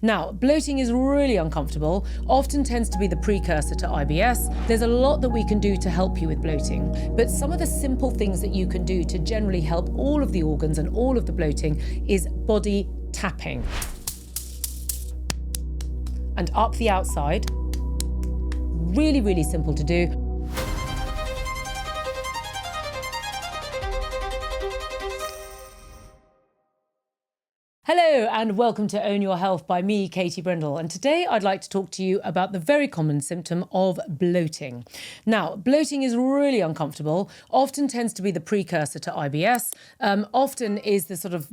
Now, bloating is really uncomfortable, often tends to be the precursor to IBS. There's a lot that we can do to help you with bloating, but some of the simple things that you can do to generally help all of the organs and all of the bloating is body tapping. And up the outside, really, really simple to do. Hello and welcome to Own Your Health by me, Katie Brindle. And today I'd like to talk to you about the very common symptom of bloating. Now, bloating is really uncomfortable, often tends to be the precursor to IBS, often is the sort of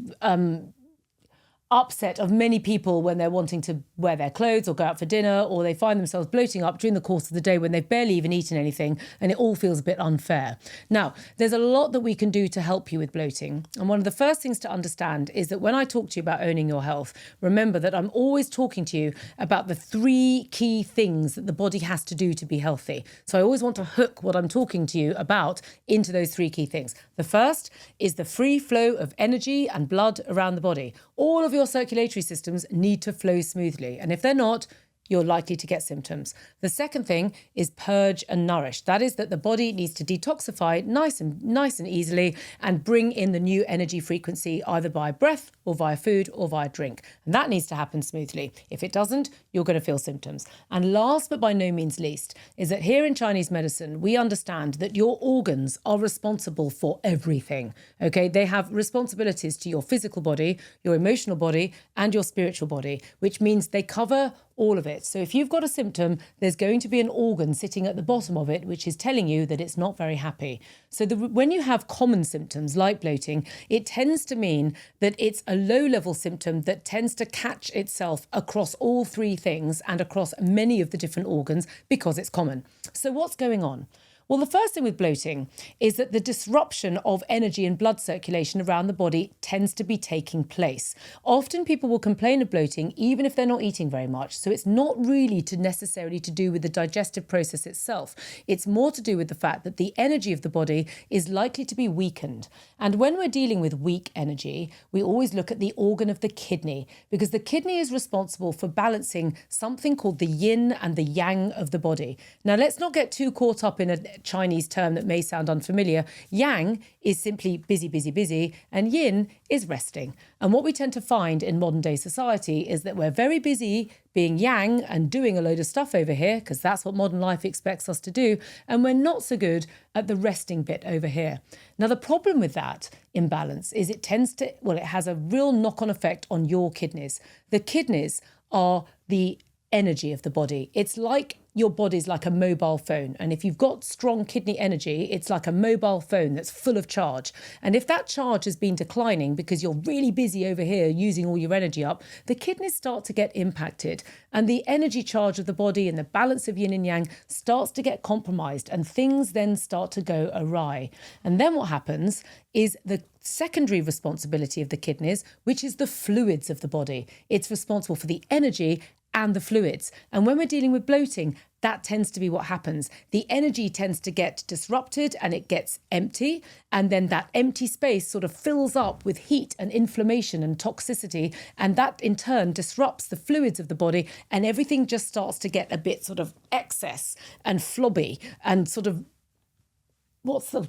upset of many people when they're wanting to wear their clothes or go out for dinner, or they find themselves bloating up during the course of the day when they've barely even eaten anything and it all feels a bit unfair. Now, there's a lot that we can do to help you with bloating. And one of the first things to understand is that when I talk to you about owning your health, remember that I'm always talking to you about the three key things that the body has to do to be healthy. So I always want to hook what I'm talking to you about into those three key things. The first is the free flow of energy and blood around the body. All of your circulatory systems need to flow smoothly. And if they're not, you're likely to get symptoms. The second thing is purge and nourish. That is that the body needs to detoxify nice and easily and bring in the new energy frequency either by breath or via food or via drink. And that needs to happen smoothly. If it doesn't, you're going to feel symptoms. And last but by no means least is that here in Chinese medicine, we understand that your organs are responsible for everything. Okay, they have responsibilities to your physical body, your emotional body, and your spiritual body, which means they cover all of it. So if you've got a symptom, there's going to be an organ sitting at the bottom of it, which is telling you that it's not very happy. So when you have common symptoms like bloating, it tends to mean that it's a low-level symptom that tends to catch itself across all three things and across many of the different organs because it's common. So what's going on? Well, the first thing with bloating is that the disruption of energy and blood circulation around the body tends to be taking place. Often people will complain of bloating even if they're not eating very much. So it's not really necessarily to do with the digestive process itself. It's more to do with the fact that the energy of the body is likely to be weakened. And when we're dealing with weak energy, we always look at the organ of the kidney, because the kidney is responsible for balancing something called the yin and the yang of the body. Now, let's not get too caught up in a Chinese term that may sound unfamiliar. Yang is simply busy, busy, busy, and yin is resting. And what we tend to find in modern day society is that we're very busy being yang and doing a load of stuff over here, because that's what modern life expects us to do, and we're not so good at the resting bit over here. Now, the problem with that imbalance is it has a real knock-on effect on your kidneys. The kidneys are the energy of the body. It's like your body's like a mobile phone. And if you've got strong kidney energy, it's like a mobile phone that's full of charge. And if that charge has been declining because you're really busy over here using all your energy up, the kidneys start to get impacted. And the energy charge of the body and the balance of yin and yang starts to get compromised. And things then start to go awry. And then what happens is the secondary responsibility of the kidneys, which is the fluids of the body. It's responsible for the energy and the fluids. And when we're dealing with bloating, that tends to be what happens. The energy tends to get disrupted and it gets empty. And then that empty space sort of fills up with heat and inflammation and toxicity. And that in turn disrupts the fluids of the body. And everything just starts to get a bit sort of excess and flobby and sort of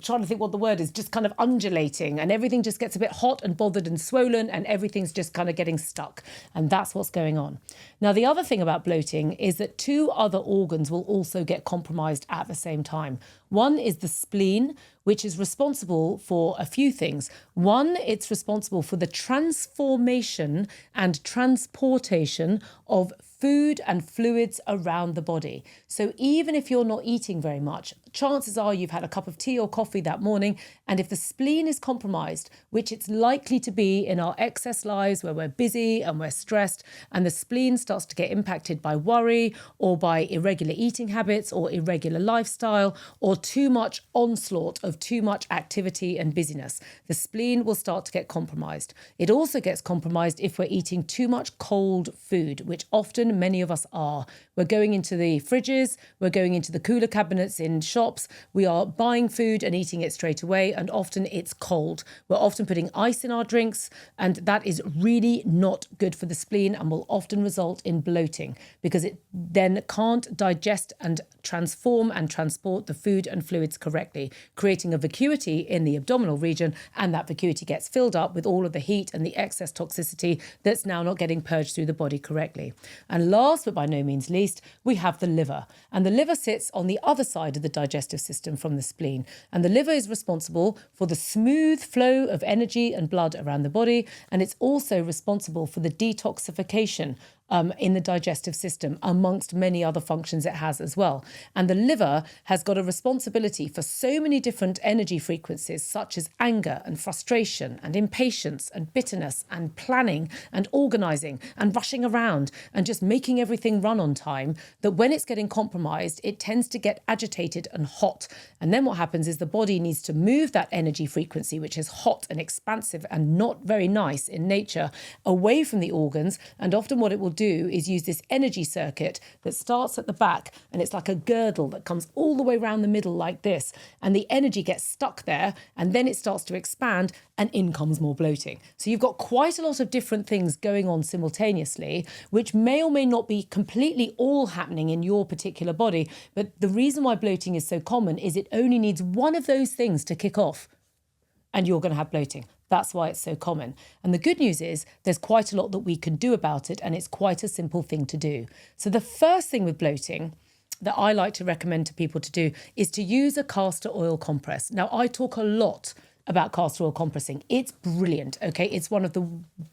trying to think what the word is, just kind of undulating, and everything just gets a bit hot and bothered and swollen, and everything's just kind of getting stuck. And that's what's going on. Now, the other thing about bloating is that two other organs will also get compromised at the same time. One is the spleen, which is responsible for a few things. One, it's responsible for the transformation and transportation of food and fluids around the body. So even if you're not eating very much, chances are you've had a cup of tea or coffee that morning. And if the spleen is compromised, which it's likely to be in our excess lives where we're busy and we're stressed, and the spleen starts to get impacted by worry or by irregular eating habits or irregular lifestyle or too much onslaught of too much activity and busyness. The spleen will start to get compromised. It also gets compromised if we're eating too much cold food, which often many of us are. We're going into the fridges, we're going into the cooler cabinets in shops, we are buying food and eating it straight away, and often it's cold. We're often putting ice in our drinks, and that is really not good for the spleen and will often result in bloating because it then can't digest and transform and transport the food and fluids correctly, creating a vacuity in the abdominal region, and that vacuity gets filled up with all of the heat and the excess toxicity that's now not getting purged through the body correctly. And last but by no means least, we have the liver. And the liver sits on the other side of the digestive system from the spleen. And the liver is responsible for the smooth flow of energy and blood around the body, and it's also responsible for the detoxification in the digestive system, amongst many other functions it has as well. And the liver has got a responsibility for so many different energy frequencies, such as anger and frustration and impatience and bitterness and planning and organising and rushing around and just making everything run on time, that when it's getting compromised, it tends to get agitated and hot. And then what happens is the body needs to move that energy frequency, which is hot and expansive and not very nice in nature, away from the organs. And often what it will do is use this energy circuit that starts at the back, and it's like a girdle that comes all the way around the middle like this, and the energy gets stuck there, and then it starts to expand, and in comes more bloating. So you've got quite a lot of different things going on simultaneously, which may or may not be completely all happening in your particular body. But the reason why bloating is so common is it only needs one of those things to kick off, and you're going to have bloating. That's why it's so common. And the good news is there's quite a lot that we can do about it, and it's quite a simple thing to do. So the first thing with bloating that I like to recommend to people to do is to use a castor oil compress. Now, I talk a lot about castor oil compressing. It's brilliant, okay? It's one of the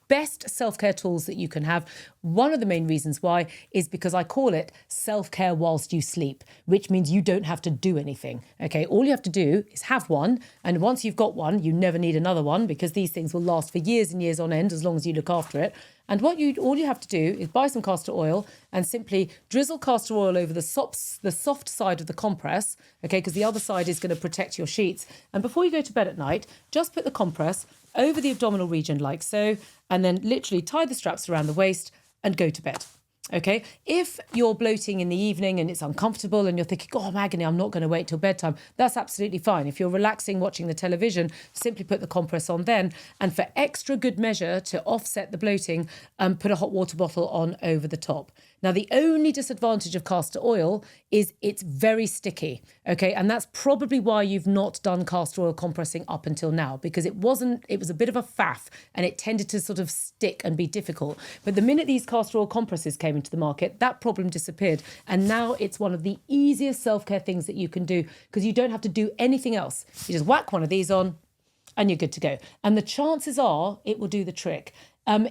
best self-care tools that you can have. One of the main reasons why is because I call it self-care whilst you sleep, which means you don't have to do anything, okay? All you have to do is have one, and once you've got one, you never need another one, because these things will last for years and years on end as long as you look after it. And all you have to do is buy some castor oil and simply drizzle castor oil over the soft side of the compress, okay, because the other side is going to protect your sheets. And before you go to bed at night, just put the compress over the abdominal region like so, and then literally tie the straps around the waist and go to bed. Okay, if you're bloating in the evening and it's uncomfortable and you're thinking, oh, I'm agony, I'm not going to wait till bedtime, that's absolutely fine. If you're relaxing watching the television, simply put the compress on then. And for extra good measure to offset the bloating, put a hot water bottle on over the top. Now, the only disadvantage of castor oil is it's very sticky, okay? And that's probably why you've not done castor oil compressing up until now, because it was a bit of a faff and it tended to sort of stick and be difficult. But the minute these castor oil compresses came into the market, that problem disappeared. And now it's one of the easiest self-care things that you can do, because you don't have to do anything else. You just whack one of these on and you're good to go. And the chances are it will do the trick.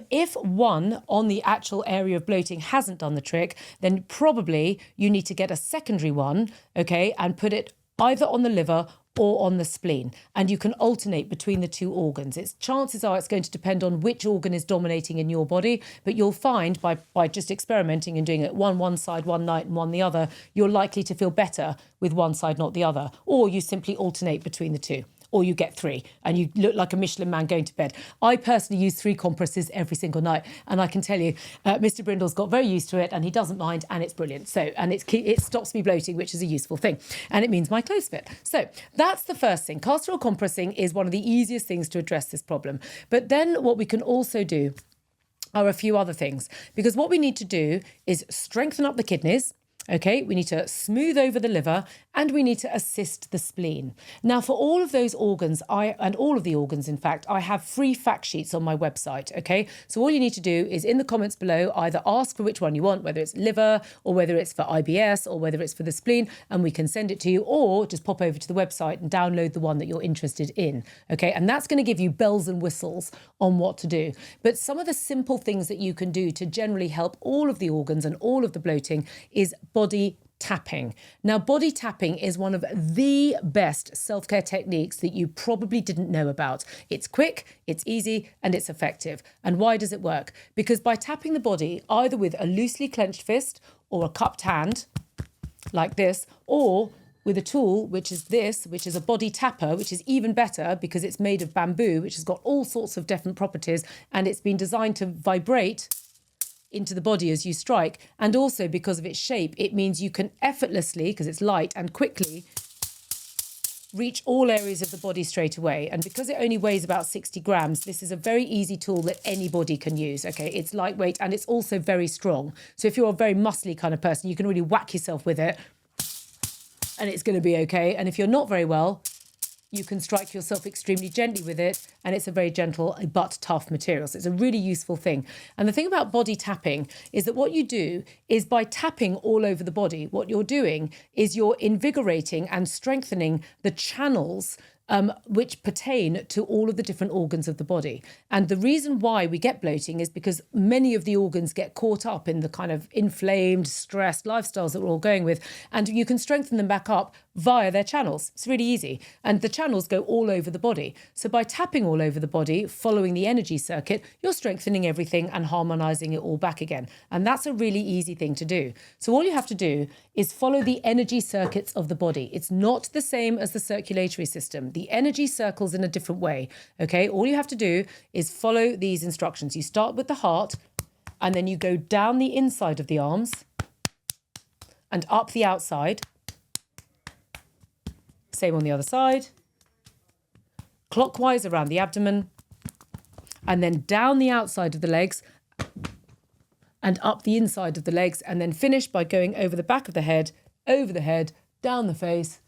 If one on the actual area of bloating hasn't done the trick, then probably you need to get a secondary one, okay, and put it either on the liver or on the spleen. And you can alternate between the two organs. Chances are it's going to depend on which organ is dominating in your body, but you'll find by just experimenting and doing it one side one night and one the other, you're likely to feel better with one side, not the other. Or you simply alternate between the two. Or you get 3 and you look like a Michelin man going to bed. I personally use 3 compresses every single night. And I can tell you, Mr. Brindle's got very used to it and he doesn't mind, and it's brilliant. So, and it stops me bloating, which is a useful thing. And it means my clothes fit. So that's the first thing. Castor oil compressing is one of the easiest things to address this problem. But then what we can also do are a few other things, because what we need to do is strengthen up the kidneys. Okay, we need to smooth over the liver, and we need to assist the spleen. Now, for all of those organs, and all of the organs, in fact, I have free fact sheets on my website, okay? So all you need to do is in the comments below, either ask for which one you want, whether it's liver or whether it's for IBS or whether it's for the spleen, and we can send it to you, or just pop over to the website and download the one that you're interested in, okay? And that's going to give you bells and whistles on what to do. But some of the simple things that you can do to generally help all of the organs and all of the bloating is body tapping. Now, body tapping is one of the best self-care techniques that you probably didn't know about. It's quick, it's easy, and it's effective. And why does it work? Because by tapping the body, either with a loosely clenched fist or a cupped hand, like this, or with a tool, which is this, which is a body tapper, which is even better because it's made of bamboo, which has got all sorts of different properties, and it's been designed to vibrate into the body as you strike. And also because of its shape, it means you can effortlessly, because it's light, and quickly reach all areas of the body straight away. And because it only weighs about 60 grams, this is a very easy tool that anybody can use, okay? It's lightweight and it's also very strong. So if you're a very muscly kind of person, you can really whack yourself with it and it's going to be okay. And if you're not very well, you can strike yourself extremely gently with it, and it's a very gentle but tough material. So it's a really useful thing. And the thing about body tapping is that what you do is by tapping all over the body, what you're doing is you're invigorating and strengthening the channels which pertain to all of the different organs of the body. And the reason why we get bloating is because many of the organs get caught up in the kind of inflamed, stressed lifestyles that we're all going with. And you can strengthen them back up via their channels. It's really easy. And the channels go all over the body. So by tapping all over the body, following the energy circuit, you're strengthening everything and harmonizing it all back again. And that's a really easy thing to do. So all you have to do is follow the energy circuits of the body. It's not the same as the circulatory system. The energy circles in a different way, okay? All you have to do is follow these instructions. You start with the heart, and then you go down the inside of the arms and up the outside. Same on the other side. Clockwise around the abdomen, and then down the outside of the legs and up the inside of the legs, and then finish by going over the back of the head, over the head, down the face,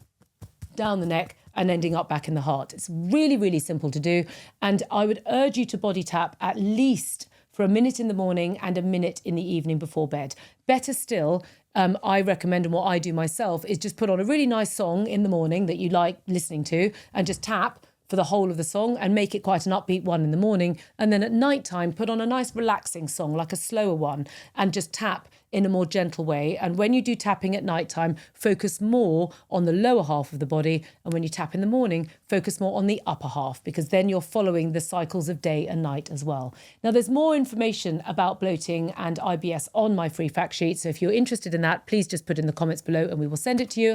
down the neck, and ending up back in the heart. It's really, really simple to do. And I would urge you to body tap at least for a minute in the morning and a minute in the evening before bed. Better still, I recommend, and what I do myself, is just put on a really nice song in the morning that you like listening to and just tap for the whole of the song and make it quite an upbeat one in the morning. And then at night time, put on a nice relaxing song, like a slower one, and just tap in a more gentle way. And when you do tapping at nighttime, focus more on the lower half of the body. And when you tap in the morning, focus more on the upper half, because then you're following the cycles of day and night as well. Now, there's more information about bloating and IBS on my free fact sheet. So if you're interested in that, please just put in the comments below and we will send it to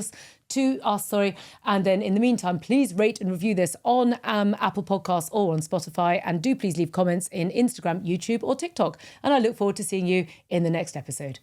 us. And then in the meantime, please rate and review this on Apple Podcasts or on Spotify. And do please leave comments in Instagram, YouTube or TikTok. And I look forward to seeing you in the next episode.